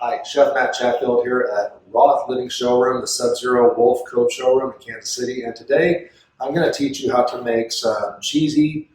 Hi, Chef Matt Chatfield here at Roth Living Showroom, the Sub-Zero Wolf Cove Showroom in Kansas City. And today I'm going to teach you how to make some cheesy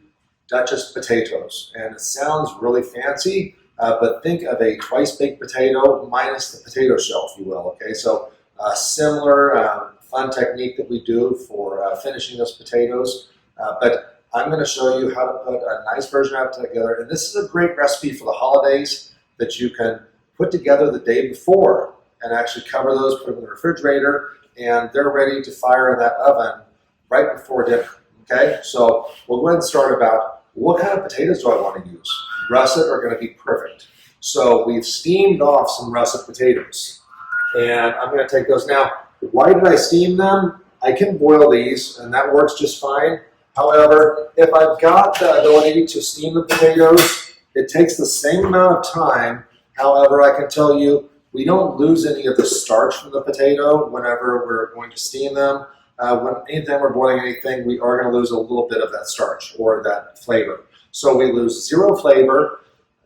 Duchesse potatoes. And it sounds really fancy, but think of a twice-baked potato minus the potato shell, if you will. Okay, so similar fun technique that we do for finishing those potatoes. But I'm going to show you how to put a nice version of it together. And this is a great recipe for the holidays that you can put together the day before and actually cover those, put them in the refrigerator, and they're ready to fire in that oven right before dinner. Okay, so we'll go ahead and start about what kind of potatoes do I want to use. Russet are going to be perfect. So we've steamed off some russet potatoes, and I'm going to take those now. Why did I steam them? I can boil these, and that works just fine. However, if I've got the ability to steam the potatoes, it takes the same amount of time. However, I can tell you, we don't lose any of the starch from the potato whenever we're going to steam them. Anytime we're boiling anything, we are going to lose a little bit of that starch or that flavor. So we lose zero flavor.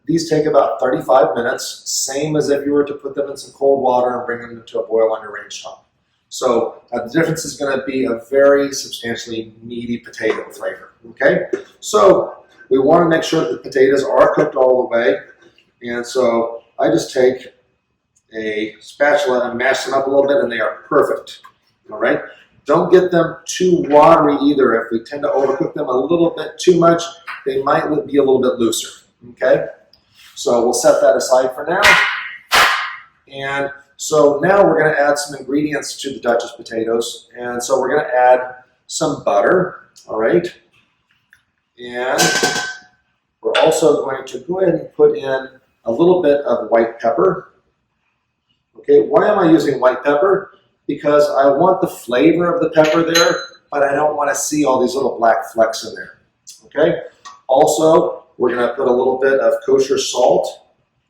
These take about 35 minutes, same as if you were to put them in some cold water and bring them to a boil on your range top. So the difference is going to be a very substantially meaty potato flavor. Okay, so we want to make sure that the potatoes are cooked all the way. And so I just take a spatula and mash them up a little bit, and they are perfect. All right. Don't get them too watery either. If we tend to overcook them a little bit too much, they might be a little bit looser. Okay. So we'll set that aside for now. And so now we're going to add some ingredients to the Duchesse potatoes. And so we're going to add some butter. All right. And we're also going to go ahead and put in a little bit of white pepper. Okay, why am I using white pepper? Because I want the flavor of the pepper there, but I don't want to see all these little black flecks in there. Okay, also we're going to put a little bit of kosher salt.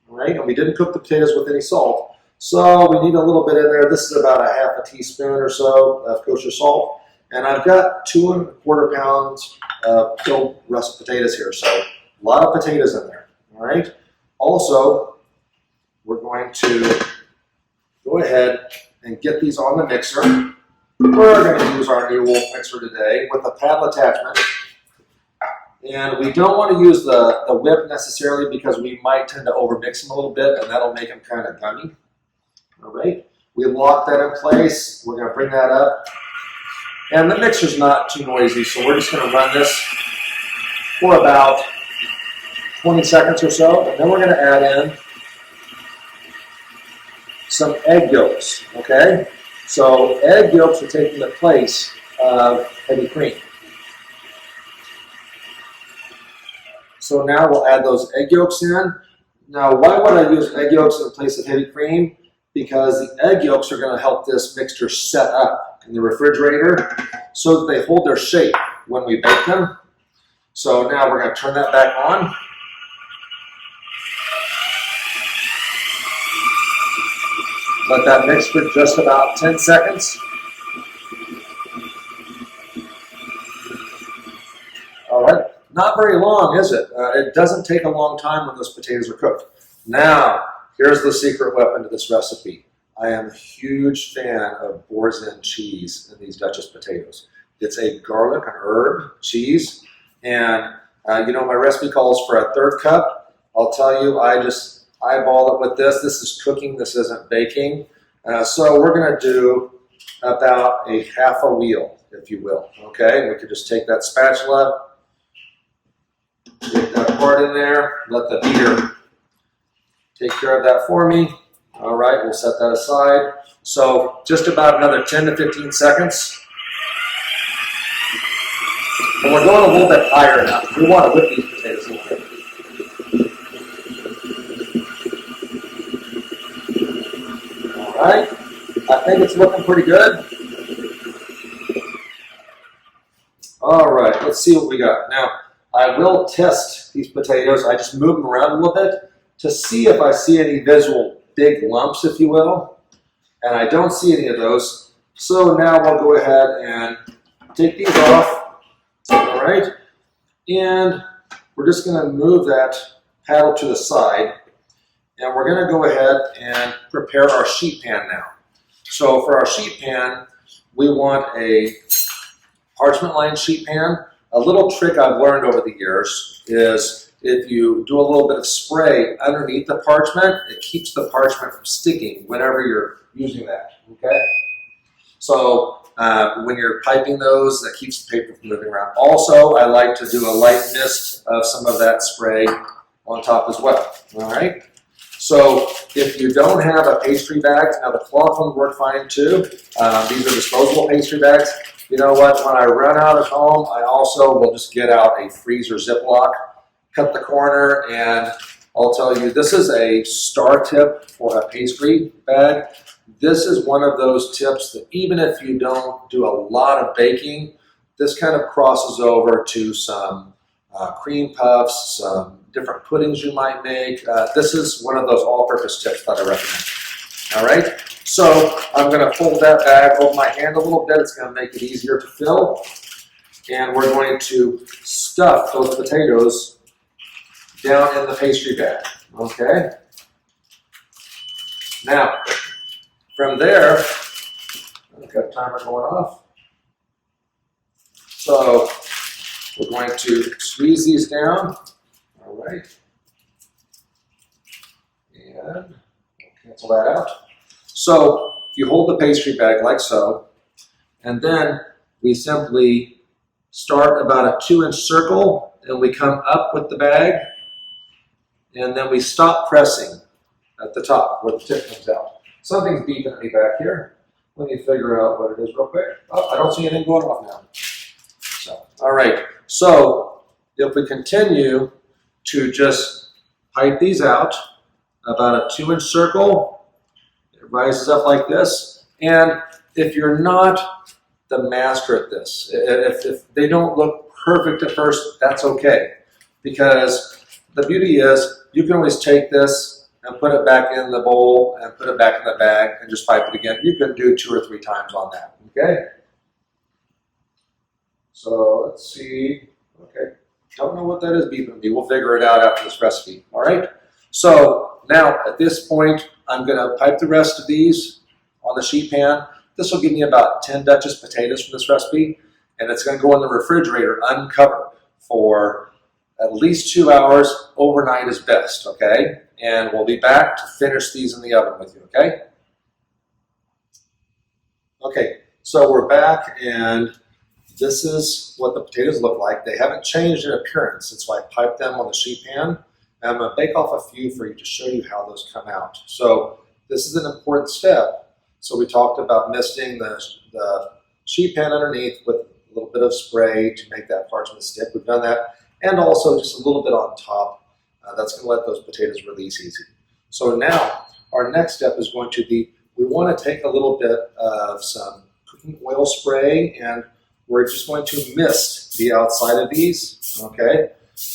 All right, and we didn't cook the potatoes with any salt, so we need a little bit in there. This is about a half a teaspoon or so of kosher salt, and I've got 2 1/4 pounds of peeled russet potatoes here, so a lot of potatoes in there. All right. Also, we're going to go ahead and get these on the mixer. We're going to use our new Wolf mixer today with a paddle attachment. And we don't want to use the whip necessarily because we might tend to overmix them a little bit, and that'll make them kind of gummy. All right, we lock that in place. We're going to bring that up. And the mixer's not too noisy, so we're just going to run this for about 20 seconds or so, and then we're going to add in some egg yolks, okay? So egg yolks are taking the place of heavy cream. So now we'll add those egg yolks in. Now, why would I use egg yolks in place of heavy cream? Because the egg yolks are going to help this mixture set up in the refrigerator so that they hold their shape when we bake them. So now we're going to turn that back on. Let that mix for just about 10 seconds. All right, not very long, is it? It doesn't take a long time when those potatoes are cooked. Now, here's the secret weapon to this recipe. I am a huge fan of Boursin cheese in these Duchesse potatoes. It's a garlic and herb cheese, and you know, my recipe calls for a 1/3 cup. I'll tell you, I just eyeball it with this. This is cooking, this isn't baking. So we're going to do about a half a wheel, if you will. Okay, and we could just take that spatula, get that part in there, let the beater take care of that for me. All right, we'll set that aside. So just about another 10 to 15 seconds. And we're going a little bit higher now. We want to whip these potatoes a little bit. All right, I think it's looking pretty good. All right, let's see what we got. Now, I will test these potatoes. I just move them around a little bit to see if I see any visual big lumps, if you will. And I don't see any of those. So now we'll go ahead and take these off. All right, and we're just going to move that paddle to the side, and we're going to go ahead and and prepare our sheet pan now. So for our sheet pan, we want a parchment lined sheet pan. A little trick I've learned over the years is if you do a little bit of spray underneath the parchment, it keeps the parchment from sticking whenever you're using that, okay? So when you're piping those, that keeps the paper from moving around. Also, I like to do a light mist of some of that spray on top as well, all right? So if you don't have a pastry bag, now the cloth ones work fine too. These are disposable pastry bags. You know what, when I run out of home, I also will just get out a freezer Ziploc, cut the corner, and I'll tell you, this is a star tip for a pastry bag. This is one of those tips that even if you don't do a lot of baking, this kind of crosses over to some cream puffs, some different puddings you might make. This is one of those all-purpose tips that I recommend. All right, so I'm going to fold that bag over my hand a little bit. It's going to make it easier to fill. And we're going to stuff those potatoes down in the pastry bag, okay? Now, from there, I've got a timer going off. So we're going to squeeze these down. All right. And we'll cancel that out. So you hold the pastry bag like so, and then we simply start about a 2-inch circle, and we come up with the bag, and then we stop pressing at the top where the tip comes out. Something's beeping at me back here. Let me figure out what it is real quick. Oh, I don't see anything going off now. So, all right. So if we continue to just pipe these out, about a 2-inch circle, it rises up like this. And if you're not the master at this, if they don't look perfect at first, that's okay. Because the beauty is you can always take this and put it back in the bowl and put it back in the bag and just pipe it again. You can do 2 or 3 times on that, okay? So let's see, okay. Don't know what that is beeping me. We'll figure it out after this recipe, all right? So now at this point, I'm gonna pipe the rest of these on the sheet pan. This will give me about 10 Duchesse potatoes from this recipe, and it's gonna go in the refrigerator uncovered for at least 2 hours. Overnight is best, okay? And we'll be back to finish these in the oven with you, okay? Okay, so we're back, and this is what the potatoes look like. They haven't changed in appearance since I piped them on the sheet pan. And I'm gonna bake off a few for you to show you how those come out. So this is an important step. So we talked about misting the sheet pan underneath with a little bit of spray to make that parchment stick. We've done that. And also just a little bit on top. That's going to let those potatoes release easy. So now our next step is going to be, we want to take a little bit of some cooking oil spray, and we're just going to mist the outside of these, okay?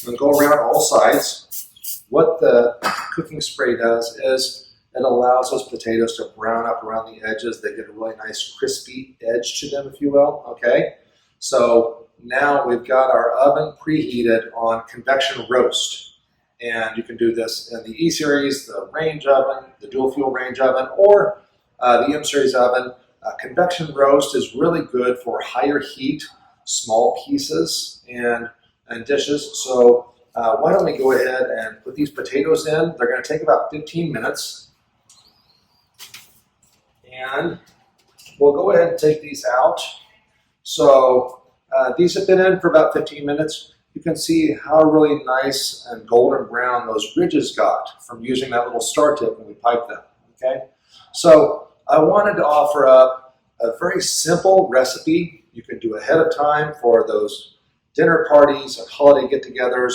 And go around all sides. What the cooking spray does is it allows those potatoes to brown up around the edges. They get a really nice crispy edge to them, if you will, okay? So now we've got our oven preheated on convection roast. And you can do this in the E-Series, the range oven, the dual fuel range oven, or the M-Series oven. Convection roast is really good for higher heat, small pieces, and dishes. So why don't we go ahead and put these potatoes in. They're going to take about 15 minutes. And we'll go ahead and take these out. So these have been in for about 15 minutes. You can see how really nice and golden brown those ridges got from using that little star tip when we piped them, okay? So I wanted to offer up a very simple recipe you can do ahead of time for those dinner parties and holiday get-togethers,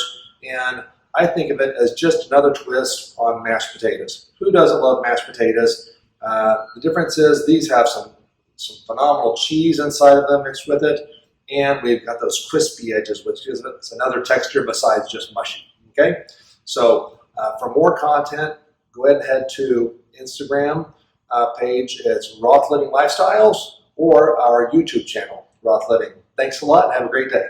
and I think of it as just another twist on mashed potatoes. Who doesn't love mashed potatoes? The difference is these have some phenomenal cheese inside of them mixed with it, and we've got those crispy edges, which gives it another texture besides just mushy, okay? So for more content, go ahead and head to Instagram page. It's Roth Living Lifestyles, or our YouTube channel, Roth Living. Thanks a lot and have a great day.